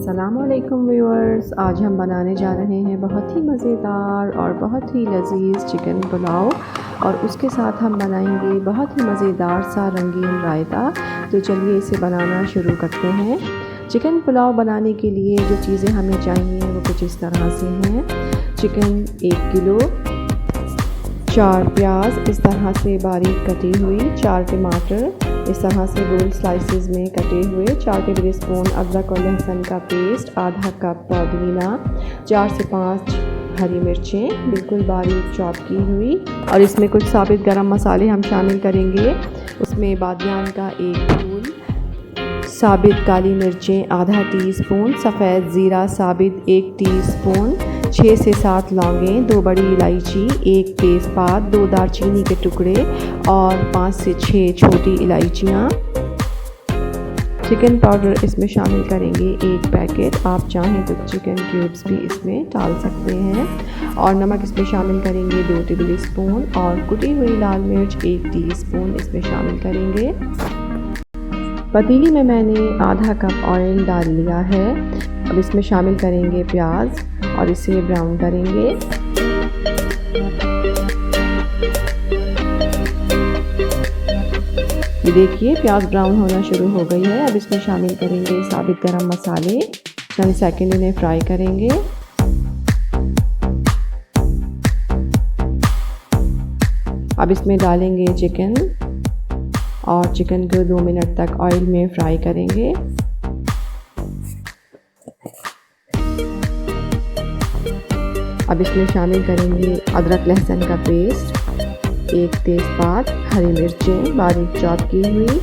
अस्सलामुअलैकुम व्यूअर्स, आज हम बनाने जा रहे हैं बहुत ही मज़ेदार और बहुत ही लजीज चिकन पुलाव और उसके साथ हम बनाएंगे बहुत ही मज़ेदार सा रंगीन रायता। तो चलिए इसे बनाना शुरू करते हैं। चिकन पुलाव बनाने के लिए जो चीज़ें हमें चाहिए वो कुछ इस तरह से हैं। चिकन 1 किलो, 4 प्याज इस तरह से बारीक कटी हुई, 4 टमाटर इस तरह से गोल स्लाइसेस में कटे हुए, 4 टेबलस्पून अदरक और लहसुन का पेस्ट, आधा कप पुदीना, 4 से 5 हरी मिर्चें बिल्कुल बारीक चॉप की हुई और इसमें कुछ साबित गरम मसाले हम शामिल करेंगे। उसमें बादियान का 1 फूल, साबित काली मिर्चें आधा टीस्पून, सफ़ेद ज़ीरा साबित 1 टीस्पून, 6 से 7 लौंगें, 2 बड़ी इलायची, 1 तेज़पात, 2 दालचीनी के टुकड़े और 5 से 6 छोटी इलायचियाँ। चिकन पाउडर इसमें शामिल करेंगे 1 पैकेट, आप चाहें तो चिकन क्यूब्स भी इसमें डाल सकते हैं। और नमक इसमें शामिल करेंगे 2 टेबलस्पून और कुटी हुई लाल मिर्च 1 टीस्पून इसमें शामिल करेंगे। पतीली में मैंने आधा कप ऑयल डाल लिया है। अब इसमें शामिल करेंगे प्याज और इसे ब्राउन करेंगे। ये देखिए प्याज ब्राउन होना शुरू हो गई है। अब इसमें शामिल करेंगे साबित गरम मसाले, चंद सेकंड इन्हें फ्राई करेंगे। अब इसमें डालेंगे चिकन और चिकन को 2 मिनट तक ऑयल में फ्राई करेंगे। अब इसमें शामिल करेंगे अदरक लहसुन का पेस्ट, 1 तेज़पात, हरी मिर्चें बारीक चॉप की हुई।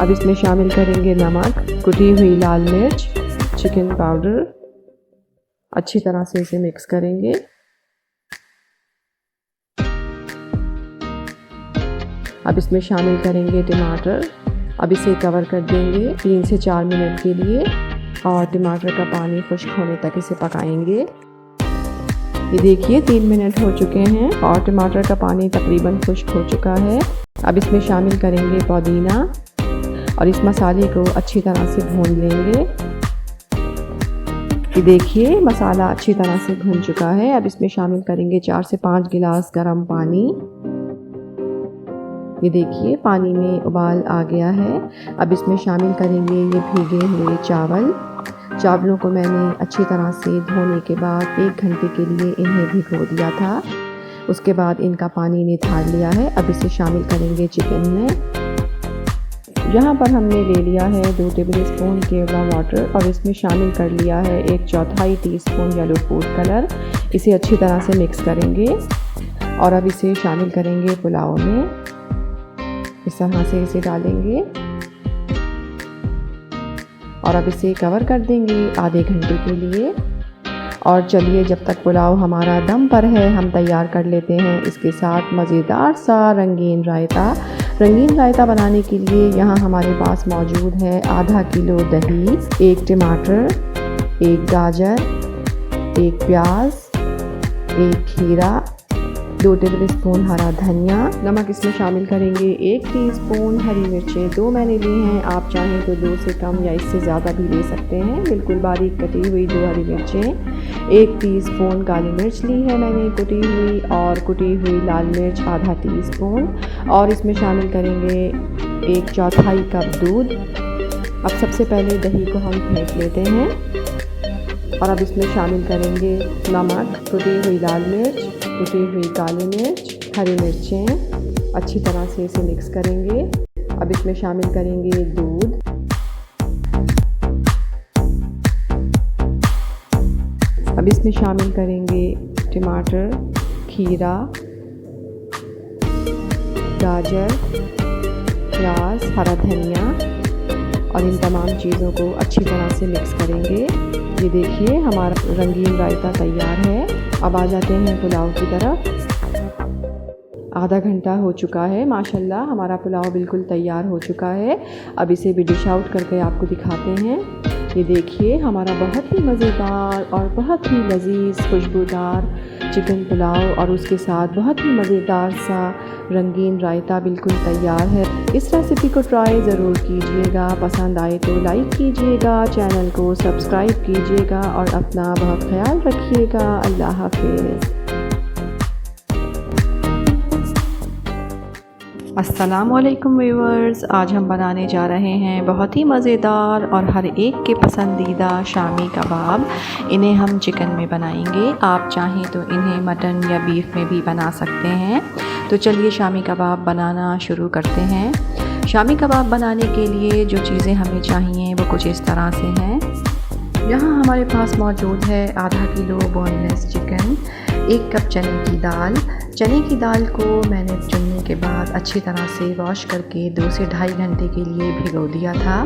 अब इसमें शामिल करेंगे नमक, कुटी हुई लाल मिर्च, चिकन पाउडर। अच्छी तरह से इसे मिक्स करेंगे। अब इसमें शामिल करेंगे टमाटर। अब इसे कवर कर देंगे 3 से 4 मिनट के लिए और टमाटर का पानी खुश्क होने तक इसे पकाएंगे। ये देखिए 3 मिनट हो चुके हैं और टमाटर का पानी तकरीबन खुश्क हो चुका है। अब इसमें शामिल करेंगे पुदीना और इस मसाले को अच्छी तरह से भून लेंगे। ये देखिए मसाला अच्छी तरह से भून चुका है। अब इसमें शामिल करेंगे 4 से 5 गिलास गर्म पानी। ये देखिए पानी में उबाल आ गया है। अब इसमें शामिल करेंगे ये भीगे हुए चावल। चावलों को मैंने अच्छी तरह से धोने के बाद 1 घंटे के लिए इन्हें भिगो दिया था। उसके बाद इनका पानी निथार लिया है। अब इसे शामिल करेंगे चिकन में। यहाँ पर हमने ले लिया है 2 टेबलस्पून केवड़ा वाटर और इसमें शामिल कर लिया है 1/4 टीस्पून येलो फूड कलर। इसे अच्छी तरह से मिक्स करेंगे और अब इसे शामिल करेंगे पुलाव में। इस तरह से इसे डालेंगे और अब इसे कवर कर देंगे आधे घंटे के लिए। और चलिए जब तक पुलाव हमारा दम पर है हम तैयार कर लेते हैं इसके साथ मज़ेदार सा रंगीन रायता। रंगीन रायता बनाने के लिए यहाँ हमारे पास मौजूद है आधा किलो दही, 1 टमाटर, 1 गाजर, 1 प्याज, 1 खीरा, 2 टेबलस्पून हरा धनिया। नमक इसमें शामिल करेंगे 1 टीस्पून, हरी मिर्चें 2 मैंने ली हैं, आप चाहें तो 2 से कम या इससे ज़्यादा भी ले सकते हैं। बिल्कुल बारीक कटी हुई 2 हरी मिर्चें, 1 टीस्पून काली मिर्च ली है मैंने कुटी हुई और कुटी हुई लाल मिर्च आधा टीस्पून और इसमें शामिल करेंगे 1/4 कप दूध। अब सबसे पहले दही को हम फेंट लेते हैं और अब इसमें शामिल करेंगे नमक, कुटी हुई लाल मिर्च, कुटी हुई काली मिर्च, हरी मिर्चें। अच्छी तरह से इसे मिक्स करेंगे। अब इसमें शामिल करेंगे दूध। अब इसमें शामिल करेंगे टमाटर, खीरा, गाजर, प्याज, हरा धनिया और इन तमाम चीज़ों को अच्छी तरह से मिक्स करेंगे। ये देखिए हमारा रंगीन रायता तैयार है। अब आ जाते हैं पुलाव की तरफ। आधा घंटा हो चुका है, माशाल्लाह हमारा पुलाव बिल्कुल तैयार हो चुका है। अब इसे भी डिश आउट करके आपको दिखाते हैं। ये देखिए हमारा बहुत ही मज़ेदार और बहुत ही लजीज खुशबूदार चिकन पुलाव और उसके साथ बहुत ही मज़ेदार सा रंगीन रायता बिल्कुल तैयार है। इस रेसिपी को ट्राई ज़रूर कीजिएगा। पसंद आए तो लाइक कीजिएगा, चैनल को सब्सक्राइब कीजिएगा और अपना बहुत ख्याल रखिएगा। अल्लाह हाफ़िज़। अस्सलामुअलैकुम व्यूअर्स, आज हम बनाने जा रहे हैं बहुत ही मज़ेदार और हर एक के पसंदीदा शामी कबाब। इन्हें हम चिकन में बनाएंगे। आप चाहें तो इन्हें मटन या बीफ में भी बना सकते हैं। तो चलिए शामी कबाब बनाना शुरू करते हैं। शामी कबाब बनाने के लिए जो चीज़ें हमें चाहिए वो कुछ इस तरह से हैं। यहाँ हमारे पास मौजूद है आधा किलो बोनलेस चिकन, 1 कप चने की दाल। चने की दाल को मैंने चुनने के बाद अच्छी तरह से वॉश करके 2 से ढाई घंटे के लिए भिगो दिया था।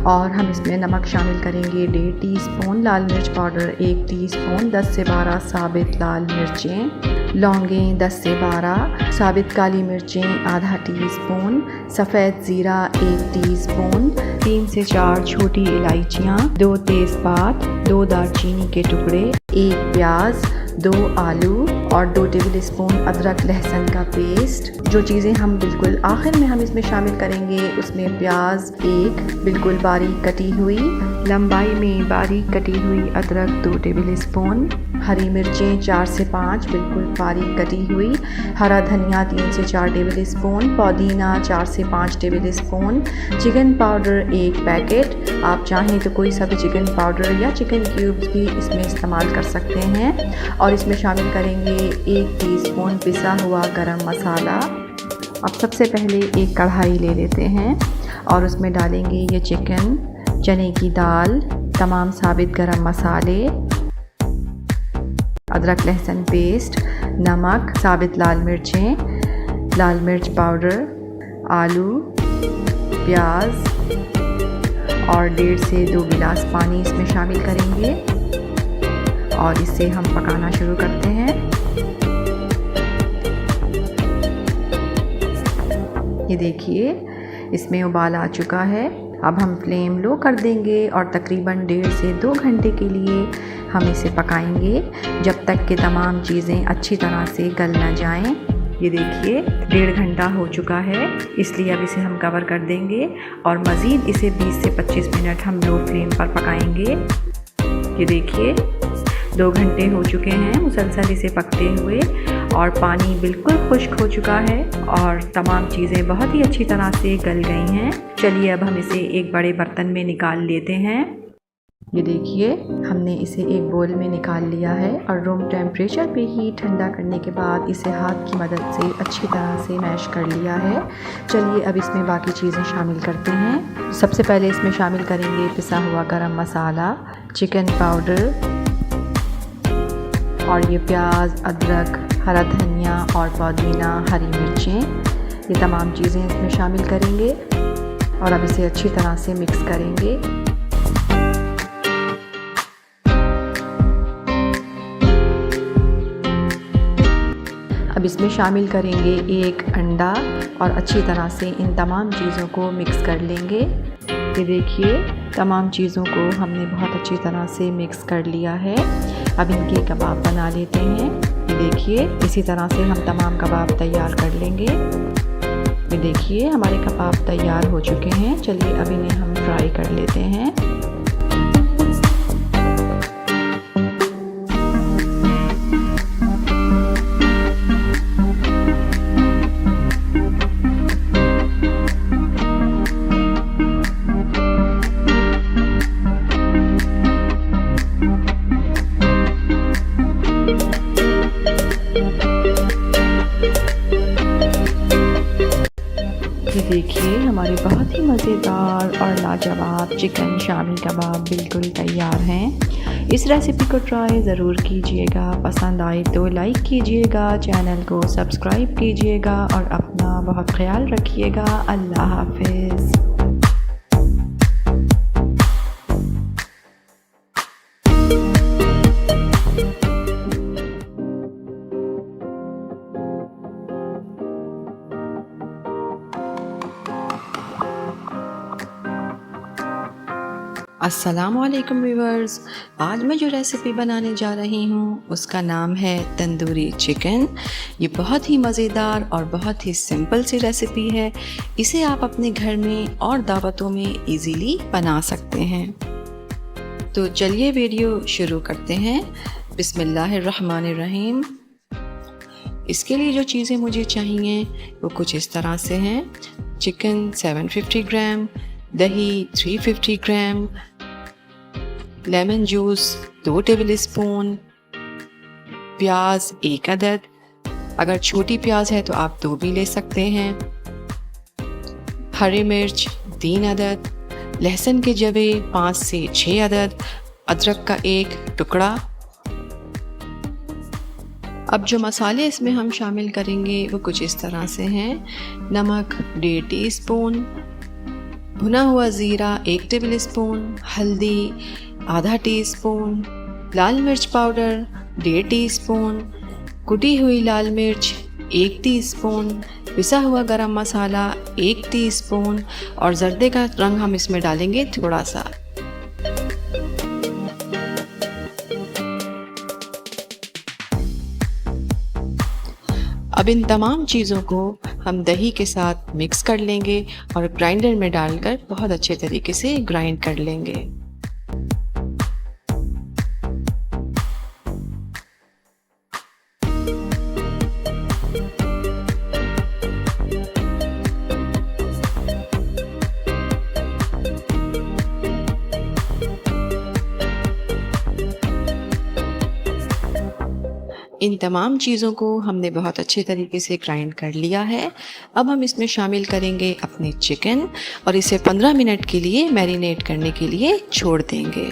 और हम इसमें नमक शामिल करेंगे 1.5 टीस्पून, लाल मिर्च पाउडर 1 टीस्पून, 10 से 12 साबित लाल मिर्चें, लौंगें 10 से 12, साबित काली मिर्चें आधा टीस्पून, सफ़ेद ज़ीरा 1 टीस्पून, 3 से 4 छोटी इलायचियाँ, 2 तेज़पात, 2 दालचीनी के टुकड़े, 1 प्याज, 2 आलू और 2 टेबल स्पून अदरक लहसुन का पेस्ट। जो चीज़ें हम बिल्कुल आखिर में हम इसमें शामिल करेंगे उसमें प्याज 1 बिल्कुल बारीक कटी हुई, लंबाई में बारीक कटी हुई अदरक 2 टेबल स्पून, हरी मिर्चें 4 से 5 बिल्कुल बारीक कटी हुई, हरा धनिया 3 से 4 टेबल स्पून, पुदीना 4 से 5 table spoon, chicken powder 1 packet. आप चाहें तो कोई सा भी चिकन पाउडर या चिकन क्यूब्स भी इसमें इस्तेमाल कर सकते हैं। और इसमें शामिल करेंगे 1 टीस्पून पिसा हुआ गरम मसाला। अब सबसे पहले एक कढ़ाई ले लेते हैं और उसमें डालेंगे ये चिकन, चने की दाल, तमाम साबित गरम मसाले, अदरक लहसुन पेस्ट, नमक, साबित लाल मिर्चें, लाल मिर्च पाउडर, आलू, प्याज और 1.5 से 2 गिलास पानी इसमें शामिल करेंगे और इसे हम पकाना शुरू करते हैं। ये देखिए इसमें उबाल आ चुका है। अब हम फ्लेम लो कर देंगे और तकरीबन 1.5 से 2 घंटे के लिए हम इसे पकाएंगे जब तक कि तमाम चीज़ें अच्छी तरह से गल ना जाएं। ये देखिए 1.5 घंटा हो चुका है, इसलिए अब इसे हम कवर कर देंगे और मज़ीद इसे 20 से 25 मिनट हम लो फ्लेम पर पकाएंगे। ये देखिए 2 घंटे हो चुके हैं मुसलसल इसे पकते हुए और पानी बिल्कुल खुश्क हो चुका है और तमाम चीज़ें बहुत ही अच्छी तरह से गल गई हैं। चलिए अब हम इसे एक बड़े बर्तन में निकाल लेते हैं। ये देखिए हमने इसे एक बोल में निकाल लिया है और रूम टेम्परेचर पे ही ठंडा करने के बाद इसे हाथ की मदद से अच्छी तरह से मैश कर लिया है। चलिए अब इसमें बाकी चीज़ें शामिल करते हैं। सबसे पहले इसमें शामिल करेंगे पिसा हुआ गरम मसाला, चिकन पाउडर और ये प्याज, अदरक, हरा धनिया और पुदीना, हरी मिर्चें, ये तमाम चीज़ें इसमें शामिल करेंगे और अब इसे अच्छी तरह से मिक्स करेंगे। अब इसमें शामिल करेंगे 1 अंडा और अच्छी तरह से इन तमाम चीज़ों को मिक्स कर लेंगे। ये देखिए तमाम चीज़ों को हमने बहुत अच्छी तरह से मिक्स कर लिया है। अब इनके कबाब बना लेते हैं। ये देखिए इसी तरह से हम तमाम कबाब तैयार कर लेंगे। ये देखिए हमारे कबाब तैयार हो चुके हैं। चलिए अब इन्हें हम फ्राई कर लेते हैं। ये देखिए हमारे बहुत ही मज़ेदार और लाजवाब चिकन शामी कबाब बिल्कुल तैयार हैं। इस रेसिपी को ट्राई ज़रूर कीजिएगा। पसंद आए तो लाइक कीजिएगा, चैनल को सब्सक्राइब कीजिएगा और अपना बहुत ख्याल रखिएगा। अल्लाह हाफ़िज़। अस्सलामुअलैकुम व्यूअर्स, आज मैं जो रेसिपी बनाने जा रही हूँ उसका नाम है तंदूरी चिकन। ये बहुत ही मज़ेदार और बहुत ही सिंपल सी रेसिपी है। इसे आप अपने घर में और दावतों में इजीली बना सकते हैं। तो चलिए वीडियो शुरू करते हैं। बिस्मिल्लाहिर्रहमानिर्रहीम। इसके लिए जो चीज़ें मुझे चाहिए वो कुछ इस तरह से हैं। चिकन 750 ग्राम, दही 350 ग्राम, लेमन जूस 2 टेबल स्पून, प्याज 1 अदद, अगर छोटी प्याज है तो आप 2 भी ले सकते हैं, हरी मिर्च 3 अदद, लहसुन के जवे 5 से 6 अदद, अदरक का 1 टुकड़ा। अब जो मसाले इसमें हम शामिल करेंगे वो कुछ इस तरह से हैं। नमक 1.5 टीस्पून, भुना हुआ ज़ीरा 1 टेबल स्पून, हल्दी आधा टीस्पून, लाल मिर्च पाउडर 1.5 टीस्पून, कुटी हुई लाल मिर्च 1 टीस्पून, पिसा हुआ गरम मसाला 1 टीस्पून और जर्दे का रंग हम इसमें डालेंगे थोड़ा सा। अब इन तमाम चीज़ों को हम दही के साथ मिक्स कर लेंगे और ग्राइंडर में डालकर बहुत अच्छे तरीके से ग्राइंड कर लेंगे। इन तमाम चीज़ों को हमने बहुत अच्छे तरीके से ग्राइंड कर लिया है। अब हम इसमें शामिल करेंगे अपने चिकन और इसे 15 मिनट के लिए मैरिनेट करने के लिए छोड़ देंगे।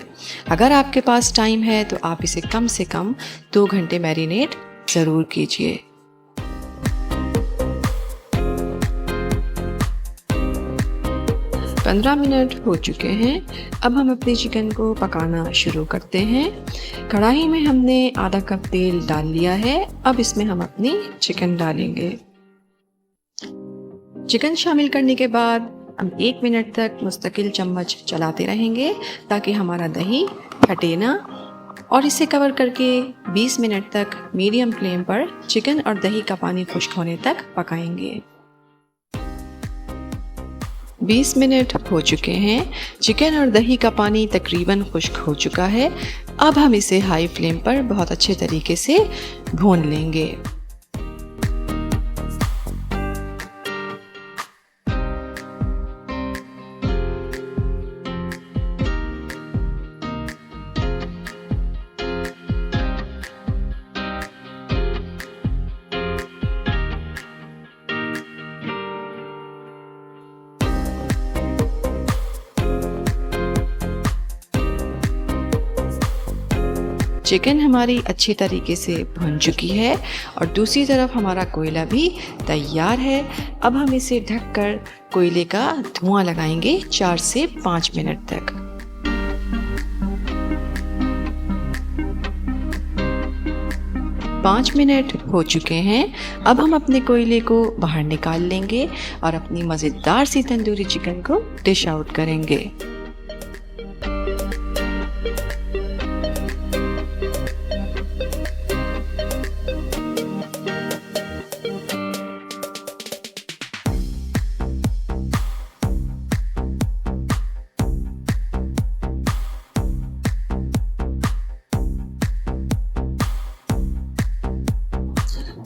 अगर आपके पास टाइम है तो आप इसे कम से कम 2 घंटे मैरिनेट ज़रूर कीजिए। पंद्रह मिनट हो चुके हैं। अब हम अपने चिकन को पकाना शुरू करते हैं। कढ़ाई में हमने आधा कप तेल डाल लिया है। अब इसमें हम अपनी चिकन डालेंगे। चिकन शामिल करने के बाद हम 1 मिनट तक मुस्तकिल चम्मच चलाते रहेंगे ताकि हमारा दही फटे ना, और इसे कवर करके 20 मिनट तक मीडियम फ्लेम पर चिकन और दही का पानी खुश्क होने तक पकाएंगे। 20 मिनट हो चुके हैं। चिकन और दही का पानी तकरीबन खुश्क हो चुका है। अब हम इसे हाई फ्लेम पर बहुत अच्छे तरीके से भून लेंगे। चिकन हमारी अच्छी तरीके से भुन चुकी है और दूसरी तरफ हमारा कोयला भी तैयार है। अब हम इसे ढककर कोयले का धुआं लगाएंगे 4 से 5 मिनट तक। पाँच मिनट हो चुके हैं। अब हम अपने कोयले को बाहर निकाल लेंगे और अपनी मज़ेदार सी तंदूरी चिकन को डिश आउट करेंगे।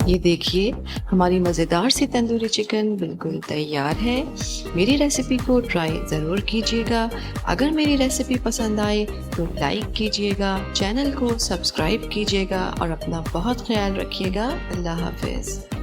ये देखिए, हमारी मज़ेदार सी तंदूरी चिकन बिल्कुल तैयार है। मेरी रेसिपी को ट्राई ज़रूर कीजिएगा। अगर मेरी रेसिपी पसंद आए तो लाइक कीजिएगा, चैनल को सब्सक्राइब कीजिएगा और अपना बहुत ख्याल रखिएगा। अल्लाह हाफ़िज़।